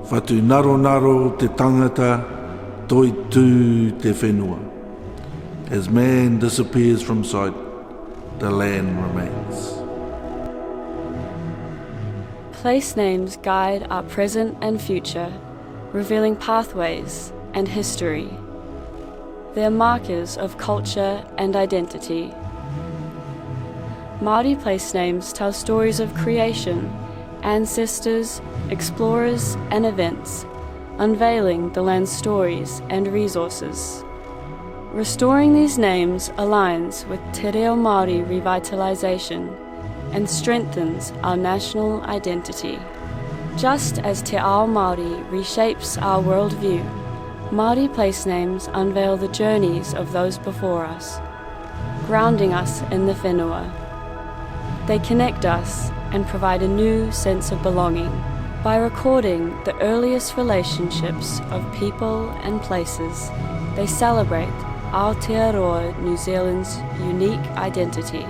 Whatu naro naro te tangata, Toitū te whenua. As man disappears from sight, the land remains. Place names guide our present and future, revealing pathways and history. They are markers of culture and identity. Māori place names tell stories of creation, ancestors, explorers and events, unveiling the land's stories and resources. Restoring these names aligns with Te Reo Māori revitalisation and strengthens our national identity. Just as Te Ao Māori reshapes our worldview, Māori place names unveil the journeys of those before us, grounding us in the whenua. They connect us and provide a new sense of belonging by recording the earliest relationships of people and places. They celebrate Aotearoa, New Zealand's unique identity.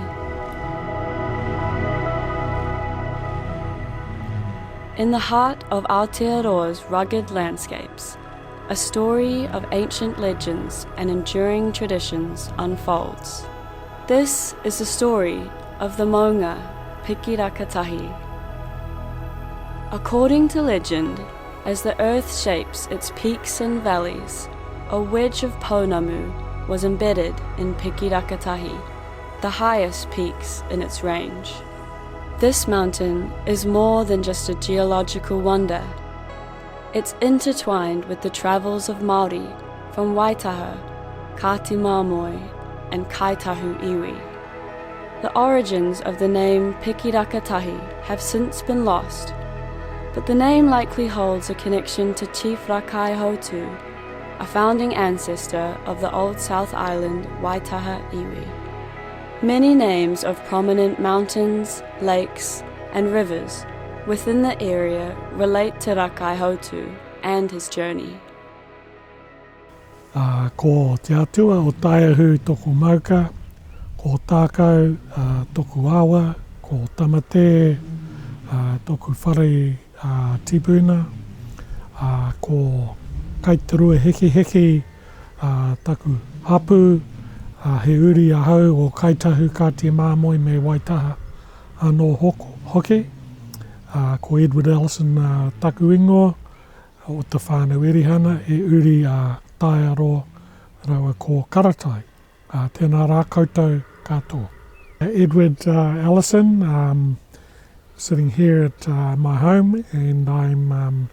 In the heart of Aotearoa's rugged landscapes, a story of ancient legends and enduring traditions unfolds. This is the story of the maunga, Pikirakatahi. According to legend, as the earth shapes its peaks and valleys, a wedge of pounamu was embedded in Pikirakatahi, the highest peaks in its range. This mountain is more than just a geological wonder. It's intertwined with the travels of Māori from Waitaha, Kātimāmoe and Kaitahu Iwi. The origins of the name Pikirakatahi have since been lost, but the name likely holds a connection to Chief Toitu, a founding ancestor of the Old South Island Waitaha Iwi. Many names of prominent mountains, lakes and rivers within the area relate to Toitu and his journey. Ko te atua o Taiahu toku mauka, ko tākau toku awa, ko tamate toku whare tipuna, ko kaitarua heki heki taku hapu, he uri ahau o kaitahu Kātimāmoe me Waitaha anō hoki, ko Edward Ellison taku ingoa o te whānau erihana, he uri Tāiaroa rawa ko karatai, tēnā rā koutou katoa. Edward Ellison, sitting here at my home, and I'm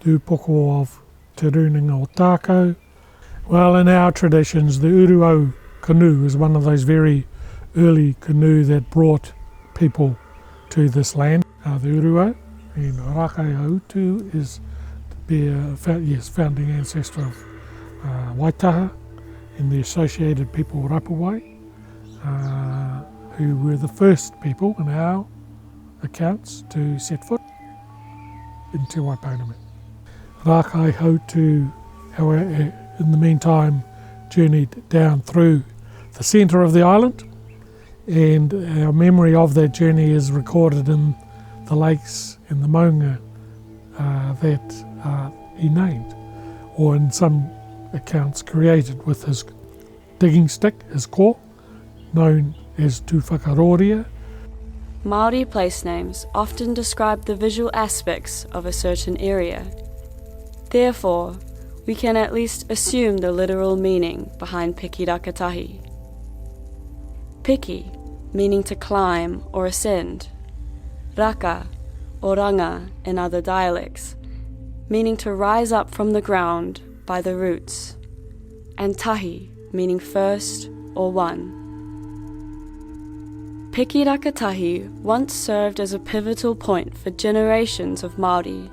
tūpoko of Te Rūninga o Tākau. Well, in our traditions, the uruau canoe is one of those very early canoe that brought people to this land. The uruau, and Rakaiautu is the founding ancestor of Waitaha and the associated people Rapawai, who were the first people in our accounts to set foot in Te Waipauname. Rakaiautu, however, in the meantime, journeyed down through the centre of the island, and our memory of that journey is recorded in the lakes and the maunga that he named, or in some accounts created with his digging stick, his kō, known as tūwhakaroria. Māori place names often describe the visual aspects of a certain area. Therefore, we can at least assume the literal meaning behind Pikirakatahi. Piki, meaning to climb or ascend. Raka, or ranga in other dialects, meaning to rise up from the ground by the roots. And tahi, meaning first or one. Pikirakatahi once served as a pivotal point for generations of Māori,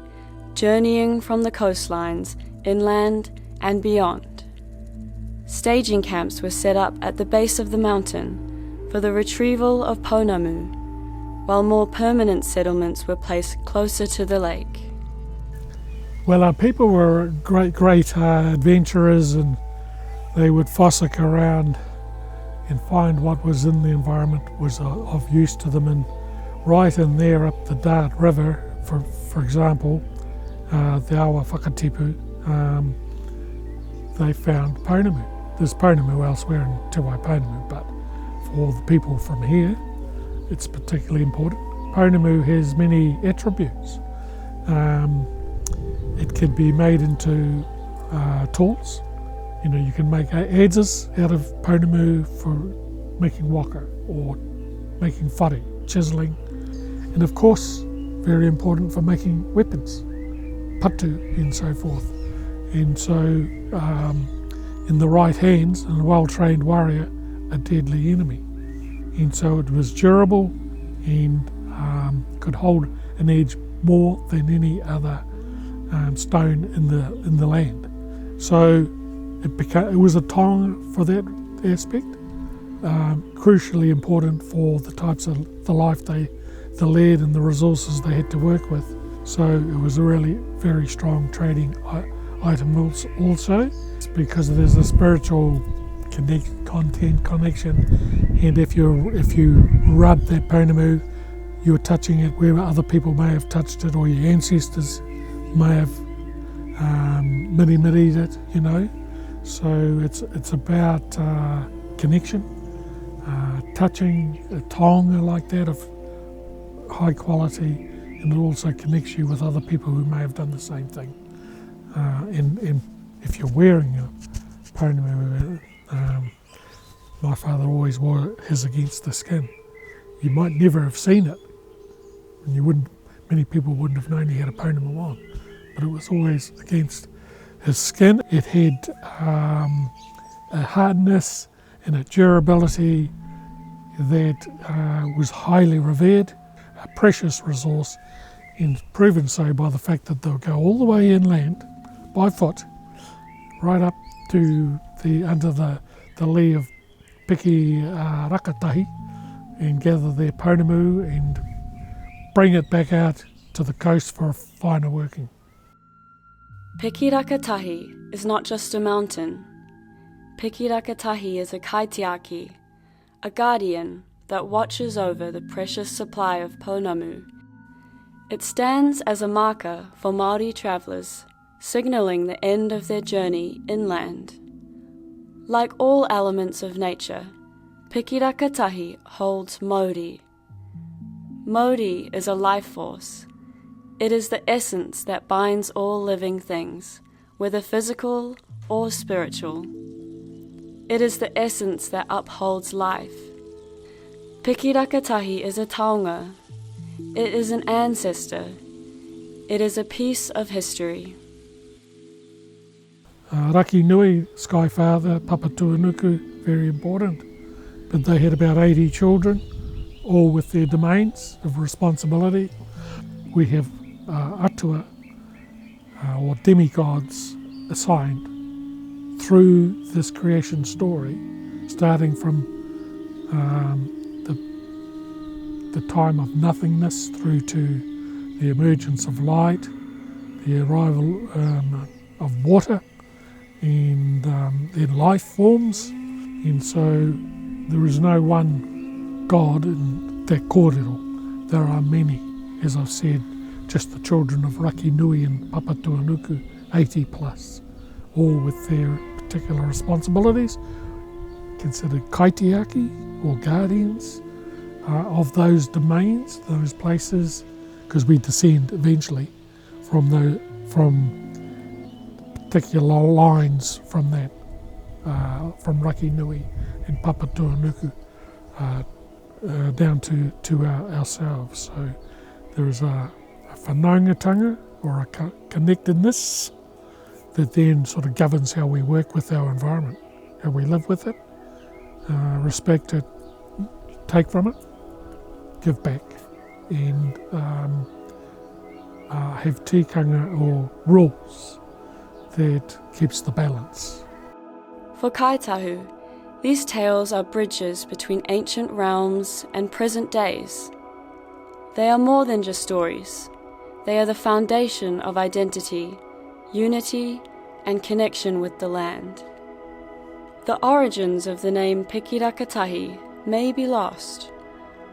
journeying from the coastlines, inland and beyond. Staging camps were set up at the base of the mountain for the retrieval of pounamu, while more permanent settlements were placed closer to the lake. Well, our people were great adventurers, and they would fossick around and find what was in the environment was of use to them. And right in there up the Dart River, for example, the awa whakatipu, they found pounamu. There's pounamu elsewhere in Te Waipounamu, but for the people from here, it's particularly important. Pounamu has many attributes. It can be made into tools. You know, you can make adzes out of pounamu for making waka or making whare, chiselling, and of course, very important for making weapons, patu and so forth. And so, in the right hands, and a well-trained warrior, a deadly enemy. And so it was durable and could hold an edge more than any other stone in the land. So it was a taonga for that aspect, crucially important for the types of the life the led and the resources they had to work with. So it was a really very strong trading item also, because there's a spiritual connection, and if you rub that pounamu, you're touching it where other people may have touched it, or your ancestors may have miri-miri'd it, you know. So it's about connection, touching a taonga like that of high quality, and it also connects you with other people who may have done the same thing. And if you're wearing a pounamu, my father always wore his against the skin. You might never have seen it, and many people wouldn't have known he had a pounamu on, but it was always against his skin. It had a hardness and a durability that was highly revered, a precious resource, and proven so by the fact that they'll go all the way inland by foot, right up to under the lee of Pikirakatahi, and gather their pounamu and bring it back out to the coast for a finer working. Pikirakatahi is not just a mountain. Pikirakatahi is a kaitiaki, a guardian that watches over the precious supply of pounamu. It stands as a marker for Māori travellers, signalling the end of their journey inland. Like all elements of nature, Pikirakatahi holds mauri. Mauri is a life force. It is the essence that binds all living things, whether physical or spiritual. It is the essence that upholds life. Pikirakatahi is a taonga. It is an ancestor. It is a piece of history. Raki Nui, Sky Father, Papa Tuanuku, very important. But they had about 80 children, all with their domains of responsibility. We have atua, or demigods, assigned through this creation story, starting from the time of nothingness through to the emergence of light, the arrival of water, and then life forms. And so there is no one God in that kōrero. There are many, as I've said, just the children of Raki Nui and Papa Tuanuku, 80 plus, all with their particular responsibilities, considered kaitiaki or guardians of those domains, those places, because we descend eventually from particular lines from that, from Raki Nui and Papa Tuanuku down to ourselves. So there is a whanaungatanga, or a connectedness, that then sort of governs how we work with our environment, how we live with it, respect it, take from it, give back, and have tikanga or rules that keeps the balance. For Kaitahu, these tales are bridges between ancient realms and present days. They are more than just stories. They are the foundation of identity, unity, and connection with the land. The origins of the name Pikirakatahi may be lost,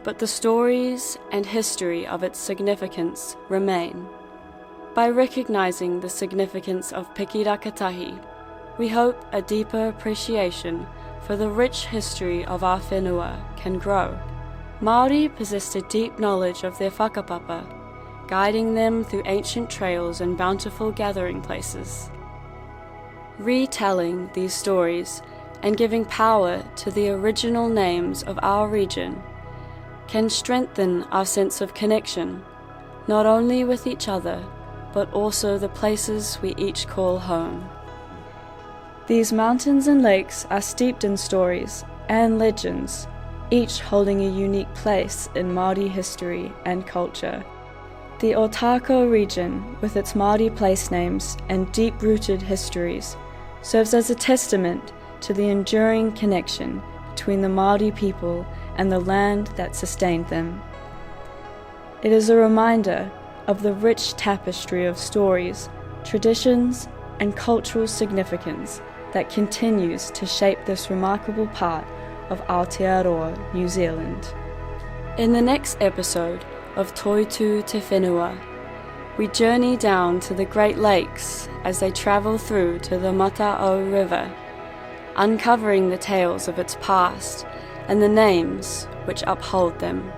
but the stories and history of its significance remain. By recognizing the significance of Pikirakatahi, we hope a deeper appreciation for the rich history of our whenua can grow. Māori possessed a deep knowledge of their whakapapa, guiding them through ancient trails and bountiful gathering places. Retelling these stories and giving power to the original names of our region can strengthen our sense of connection, not only with each other, but also the places we each call home. These mountains and lakes are steeped in stories and legends, each holding a unique place in Māori history and culture. The Aotearoa region, with its Māori place names and deep-rooted histories, serves as a testament to the enduring connection between the Māori people and the land that sustained them. It is a reminder of the rich tapestry of stories, traditions, and cultural significance that continues to shape this remarkable part of Aotearoa, New Zealand. In the next episode of Toitu Te Whenua, we journey down to the Great Lakes as they travel through to the Mātaurau River, uncovering the tales of its past and the names which uphold them.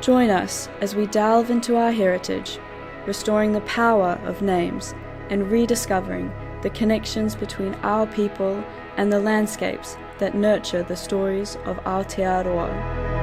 Join us as we delve into our heritage, restoring the power of names and rediscovering the connections between our people and the landscapes that nurture the stories of Aotearoa.